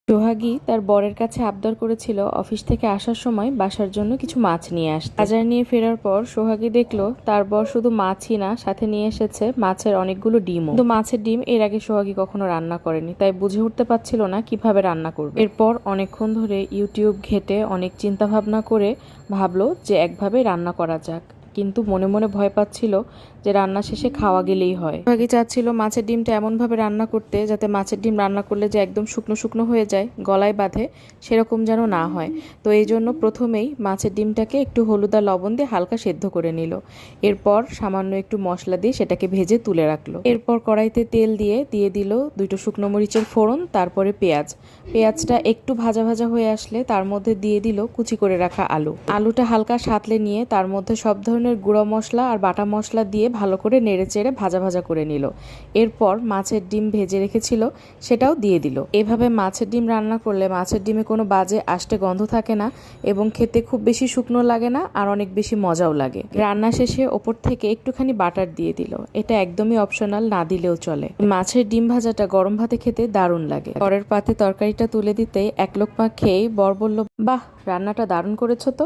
সোহাগী তার বরের কাছে আবদার করেছিল অফিস থেকে আসার সময় বাসার জন্য কিছু মাছ নিয়ে আসতে। বাজার নিয়ে ফেরার পর সোহাগী দেখলো তার বর শুধু মাছই না, সাথে নিয়ে এসেছে মাছের অনেকগুলো ডিমও। কিন্তু মাছের ডিম এর আগে সোহাগী কখনো রান্না করেনি, তাই বুঝে উঠতে পারছিল না কিভাবে রান্না করবে। এরপর অনেকক্ষণ ধরে ইউটিউব ঘেটে অনেক চিন্তা ভাবনা করে ভাবলো যে একভাবে রান্না করা যাক, কিন্তু মনে মনে ভয় পাচ্ছিল যে রান্না শেষে খাওয়া গেলেই হয়। সোহাগী চাচ্ছিল মাছের ডিমটা এমনভাবে রান্না করতে যাতে মাছের ডিম রান্না করলে যে একদম শুকনো শুকনো হয়ে যায়, গলায় বাঁধে, সেরকম যেন না হয়। তো এই জন্য প্রথমেই মাছের ডিমটাকে একটু হলুদ আর লবণ দিয়ে হালকা সেদ্ধ করে নিল। এরপর সামান্য একটু মশলা দিয়ে সেটাকে ভেজে তুলে রাখলো। এরপর কড়াইতে তেল দিয়ে দিল দুটো শুকনো মরিচের ফোড়ন, তারপরে পেঁয়াজটা একটু ভাজা ভাজা হয়ে আসলে তার মধ্যে দিয়ে দিল কুচি করে রাখা আলুটা হালকা সাঁতলে নিয়ে তার মধ্যে সব ধরনের গুঁড়ো মশলা আর বাটা মশলা দিয়ে ভালো করে নেড়েচেড়ে ভাজা ভাজা করে নিল। এরপর মাছের ডিম ভেজে রেখেছিল সেটাও দিয়ে দিল। এভাবে মাছের ডিম রান্না করলে মাছের ডিমে কোনো বাজে আষ্টে গন্ধ থাকে না এবং খেতে খুব বেশি শুকনো লাগে না, আর অনেক বেশি মজাও লাগে। রান্না শেষে ওপর থেকে একটুখানি বাটার দিয়ে দিল। এটা একদমই অপশনাল, না দিলেও চলে। মাছের ডিম ভাজাটা গরম ভাতে খেতে দারুণ লাগে। পরের পাতে তরকারিটা তুলে দিতেই এক লোকমা খেয়েই বর বলল, বাহ, রান্নাটা দারুণ করেছো তো।